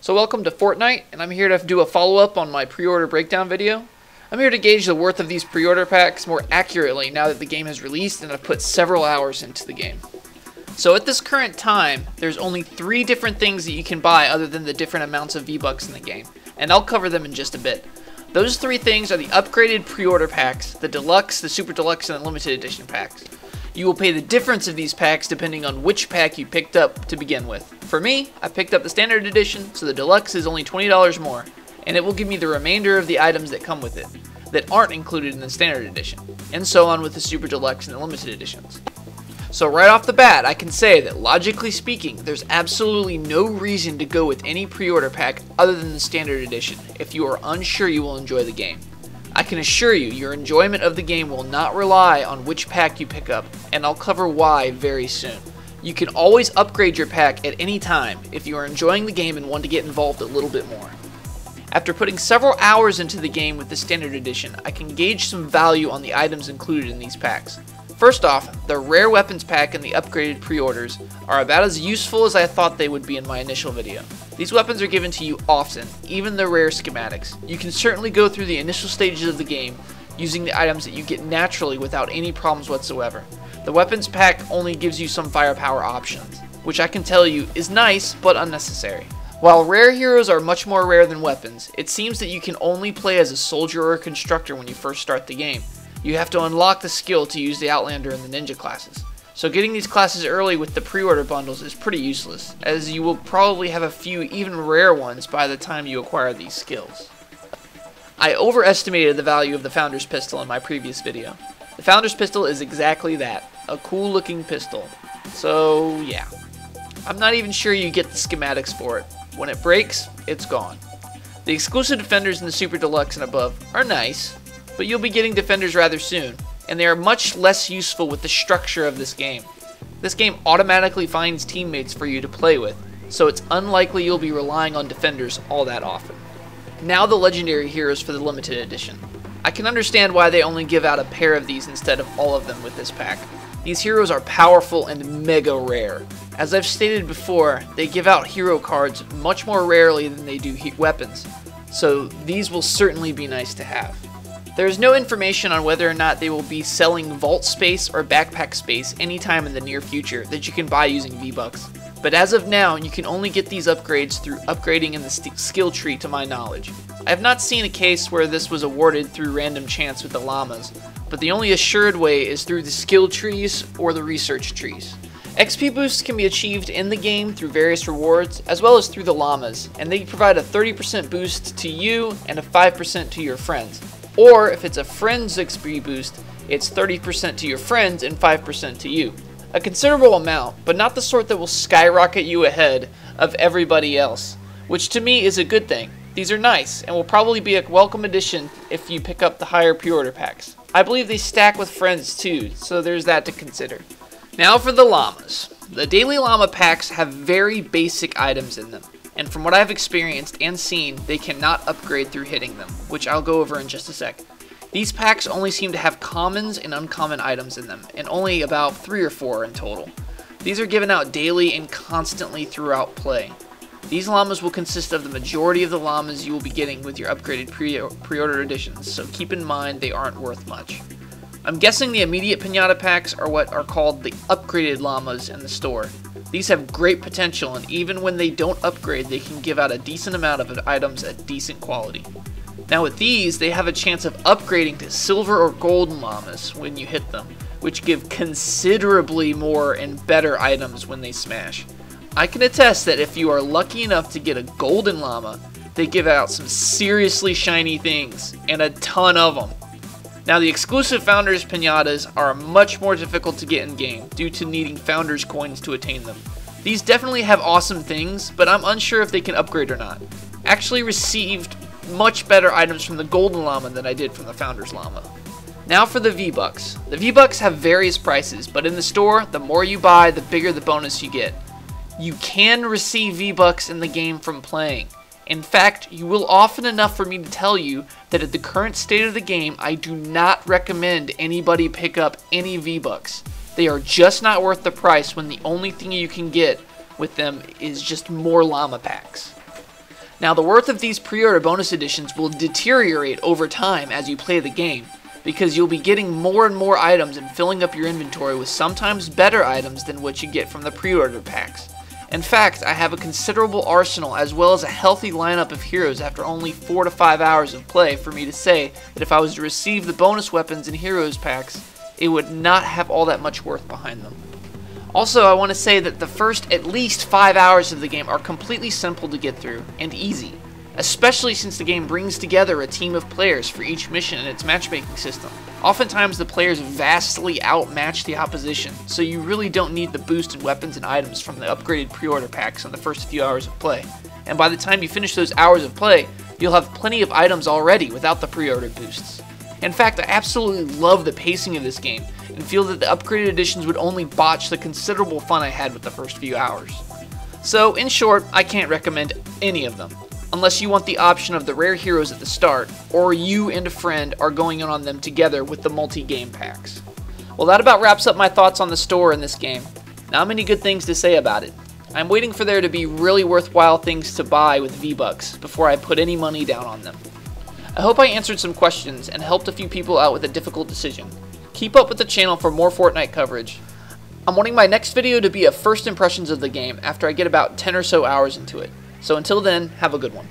So welcome to Fortnite, and I'm here to do a follow-up on my pre-order breakdown video. I'm here to gauge the worth of these pre-order packs more accurately now that the game has released and I've put several hours into the game. So at this current time, there's only 3 different things that you can buy other than the different amounts of V-Bucks in the game, and I'll cover them in just a bit. Those 3 things are the upgraded pre-order packs, the deluxe, the super deluxe, and the limited edition packs. You will pay the difference of these packs depending on which pack you picked up to begin with. For me, I picked up the standard edition, so the deluxe is only $20 more, and it will give me the remainder of the items that come with it, that aren't included in the standard edition, and so on with the super deluxe and the limited editions. So right off the bat, I can say that logically speaking, there's absolutely no reason to go with any pre-order pack other than the standard edition if you are unsure you will enjoy the game. I can assure you, your enjoyment of the game will not rely on which pack you pick up, and I'll cover why very soon. You can always upgrade your pack at any time if you are enjoying the game and want to get involved a little bit more. After putting several hours into the game with the standard edition, I can gauge some value on the items included in these packs. First off, the rare weapons pack and the upgraded pre-orders are about as useful as I thought they would be in my initial video. These weapons are given to you often, even the rare schematics. You can certainly go through the initial stages of the game using the items that you get naturally without any problems whatsoever. The weapons pack only gives you some firepower options, which I can tell you is nice but unnecessary. While rare heroes are much more rare than weapons, it seems that you can only play as a soldier or a constructor when you first start the game. You have to unlock the skill to use the Outlander and the Ninja classes. So getting these classes early with the pre-order bundles is pretty useless, as you will probably have a few even rare ones by the time you acquire these skills. I overestimated the value of the Founder's Pistol in my previous video. The Founder's Pistol is exactly that, a cool looking pistol. So yeah, I'm not even sure you get the schematics for it. When it breaks, it's gone. The exclusive defenders in the Super Deluxe and above are nice, but you'll be getting defenders rather soon, and they are much less useful with the structure of this game. This game automatically finds teammates for you to play with, so it's unlikely you'll be relying on defenders all that often. Now the legendary heroes for the limited edition. I can understand why they only give out a pair of these instead of all of them with this pack. These heroes are powerful and mega rare. As I've stated before, they give out hero cards much more rarely than they do weapons, so these will certainly be nice to have. There is no information on whether or not they will be selling vault space or backpack space anytime in the near future that you can buy using V-Bucks. But as of now, you can only get these upgrades through upgrading in the skill tree to my knowledge. I have not seen a case where this was awarded through random chance with the Llamas, but the only assured way is through the skill trees or the research trees. XP boosts can be achieved in the game through various rewards, as well as through the Llamas, and they provide a 30% boost to you and a 5% to your friends. Or, if it's a friend's XP boost, it's 30% to your friends and 5% to you. A considerable amount, but not the sort that will skyrocket you ahead of everybody else, which to me is a good thing. These are nice, and will probably be a welcome addition if you pick up the higher pre-order packs. I believe they stack with friends too, so there's that to consider. Now for the Llamas. The daily Llama packs have very basic items in them, and from what I've experienced and seen, they cannot upgrade through hitting them, which I'll go over in just a sec. These packs only seem to have commons and uncommon items in them, and only about 3 or 4 in total. These are given out daily and constantly throughout play. These Llamas will consist of the majority of the Llamas you will be getting with your upgraded pre-order editions, so keep in mind they aren't worth much. I'm guessing the immediate pinata packs are what are called the upgraded Llamas in the store. These have great potential, and even when they don't upgrade, they can give out a decent amount of items at decent quality. Now with these, they have a chance of upgrading to silver or golden Llamas when you hit them, which give considerably more and better items when they smash. I can attest that if you are lucky enough to get a golden Llama, they give out some seriously shiny things, and a ton of them. Now the exclusive Founders Pinatas are much more difficult to get in game due to needing Founders coins to attain them. These definitely have awesome things, but I'm unsure if they can upgrade or not. Actually received much better items from the Golden Llama than I did from the Founders Llama. Now for the V-Bucks. The V-Bucks have various prices, but in the store, the more you buy, the bigger the bonus you get. You can receive V-Bucks in the game from playing. In fact, you will often enough for me to tell you that at the current state of the game, I do not recommend anybody pick up any V-Bucks. They are just not worth the price when the only thing you can get with them is just more llama packs. Now, the worth of these pre-order bonus editions will deteriorate over time as you play the game, because you'll be getting more and more items and filling up your inventory with sometimes better items than what you get from the pre-order packs. In fact, I have a considerable arsenal as well as a healthy lineup of heroes after only 4 to 5 hours of play for me to say that if I was to receive the bonus weapons and heroes packs, it would not have all that much worth behind them. Also, I want to say that the first at least 5 hours of the game are completely simple to get through and easy, especially since the game brings together a team of players for each mission in its matchmaking system. Oftentimes the players vastly outmatch the opposition, so you really don't need the boosted weapons and items from the upgraded pre-order packs in the first few hours of play. And by the time you finish those hours of play, you'll have plenty of items already without the pre-order boosts. In fact, I absolutely love the pacing of this game, and feel that the upgraded editions would only botch the considerable fun I had with the first few hours. So, in short, I can't recommend any of them, unless you want the option of the rare heroes at the start, or you and a friend are going in on them together with the multi-game packs. Well, that about wraps up my thoughts on the store in this game. Not many good things to say about it. I'm waiting for there to be really worthwhile things to buy with V-Bucks before I put any money down on them. I hope I answered some questions and helped a few people out with a difficult decision. Keep up with the channel for more Fortnite coverage. I'm wanting my next video to be a first impressions of the game after I get about 10 or so hours into it. So until then, have a good one.